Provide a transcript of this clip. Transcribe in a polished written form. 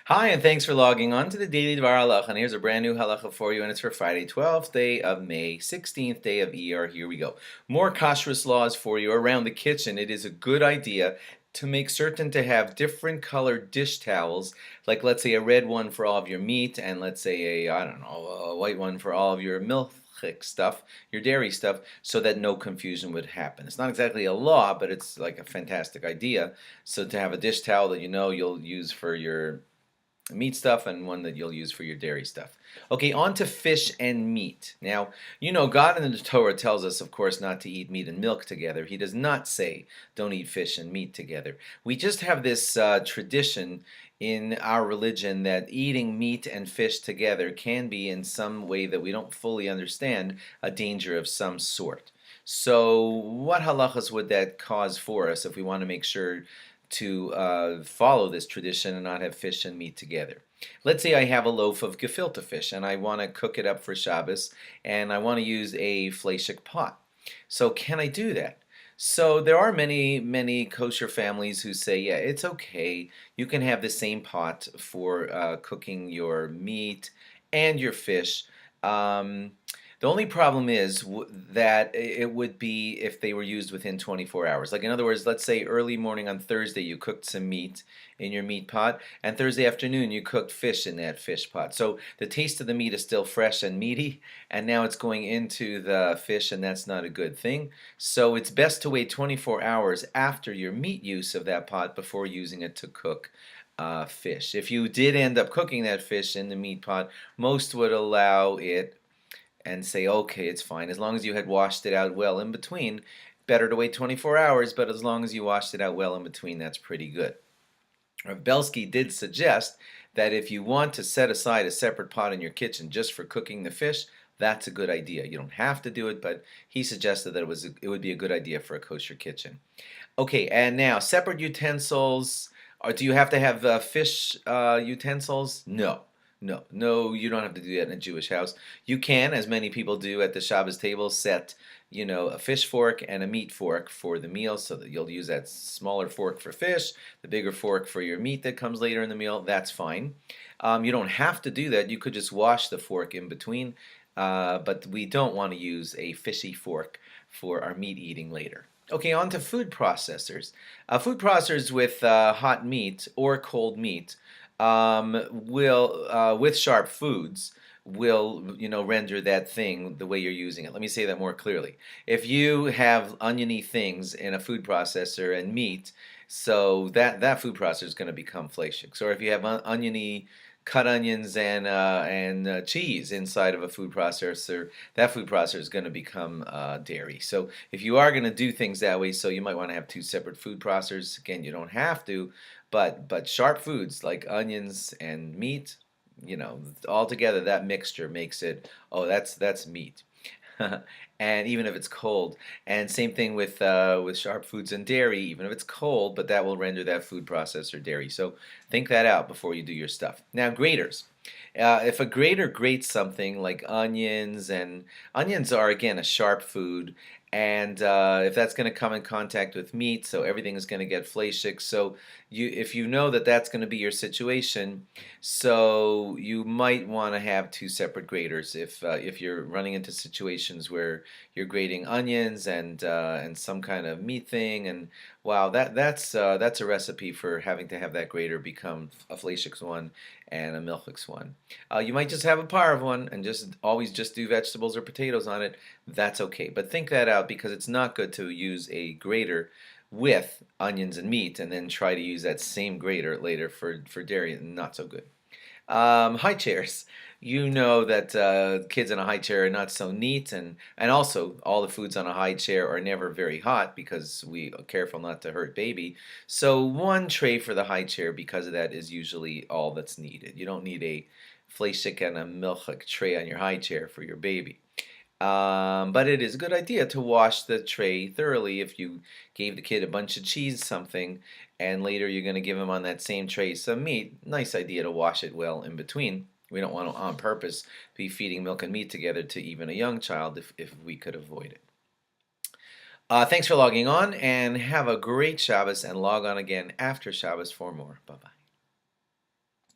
Hi, and thanks for logging on to the Daily DVAR Halacha. And here's a brand new halacha for you, and it's for Friday, 12th day of May, 16th day of Iyar. Here we go. More kashrus laws for you around the kitchen. It is a good idea to make certain to have different colored dish towels, like let's say a red one for all of your meat, and let's say I don't know, a white one for all of your milk stuff, your dairy stuff, so that no confusion would happen. It's not exactly a law, but it's like a fantastic idea. So to have a dish towel that you know you'll use for your meat stuff and one that you'll use for your dairy stuff. Okay, on to fish and meat. Now, you know, God in the Torah tells us, of course, not to eat meat and milk together. He does not say don't eat fish and meat together. We just have this tradition in our religion that eating meat and fish together can be, in some way that we don't fully understand, a danger of some sort. So, what halachas would that cause for us if we want to make sure to follow this tradition and not have fish and meat together? Let's say I have a loaf of gefilte fish and I want to cook it up for Shabbos and I want to use a fleshik pot. So can I do that? So there are many kosher families who say, yeah, it's okay. You can have the same pot for cooking your meat and your fish. Um, the only problem is that it would be if they were used within 24 hours. Like, in other words, let's say early morning on Thursday you cooked some meat in your meat pot, and Thursday afternoon you cooked fish in that fish pot. So the taste of the meat is still fresh and meaty, and now it's going into the fish, and that's not a good thing. So it's best to wait 24 hours after your meat use of that pot before using it to cook fish. If you did end up cooking that fish in the meat pot, most would allow it and say, okay, it's fine. As long as you had washed it out well in between, better to wait 24 hours, but as long as you washed it out well in between, that's pretty good. Rav Belsky did suggest that if you want to set aside a separate pot in your kitchen just for cooking the fish, that's a good idea. You don't have to do it, but he suggested that it would be a good idea for a kosher kitchen. Okay, and now separate utensils. Do you have to have fish utensils? No. No, no, you don't have to do that in a Jewish house. You can, as many people do at the Shabbos table, set, a fish fork and a meat fork for the meal, so that you'll use that smaller fork for fish, the bigger fork for your meat that comes later in the meal. That's fine. You don't have to do that. You could just wash the fork in between, but we don't want to use a fishy fork for our meat eating later. Okay, on to food processors. Food processors with hot meat or cold meat will, with sharp foods, will render that thing the way you're using it. Let me say that more clearly. If you have oniony things in a food processor and meat, so that food processor is going to become fleishik. Or if you have oniony cut onions and cheese inside of a food processor, that food processor is going to become dairy. So if you are going to do things that way, so you might want to have two separate food processors. Again, you don't have to, but sharp foods like onions and meat, all together that mixture makes it, oh, that's meat. And even if it's cold, and same thing with sharp foods and dairy, even if it's cold, but that will render that food processor dairy. So think that out before you do your stuff. Now, graters. If a grater grates something like onions, and onions are again a sharp food, and if that's going to come in contact with meat, so everything is going to get fleshik. So if you know that that's going to be your situation, so you might want to have two separate graters if you're running into situations where you're grating onions and some kind of meat thing, and wow, that's a recipe for having to have that grater become a fleshik one and a milchix one. You might just have a parv one and just always just do vegetables or potatoes on it. That's okay, but think that out because it's not good to use a grater with onions and meat and then try to use that same grater later for dairy. Not so good. High chairs. You know that kids in a high chair are not so neat, and also all the foods on a high chair are never very hot because we are careful not to hurt baby. So one tray for the high chair because of that is usually all that's needed. You don't need a fleshik and a milchik tray on your high chair for your baby. But it is a good idea to wash the tray thoroughly if you gave the kid a bunch of cheese something and later you're going to give him on that same tray some meat. Nice idea to wash it well in between. We don't want to on purpose be feeding milk and meat together to even a young child if we could avoid it. Thanks for logging on and have a great Shabbos, and log on again after Shabbos for more. Bye-bye.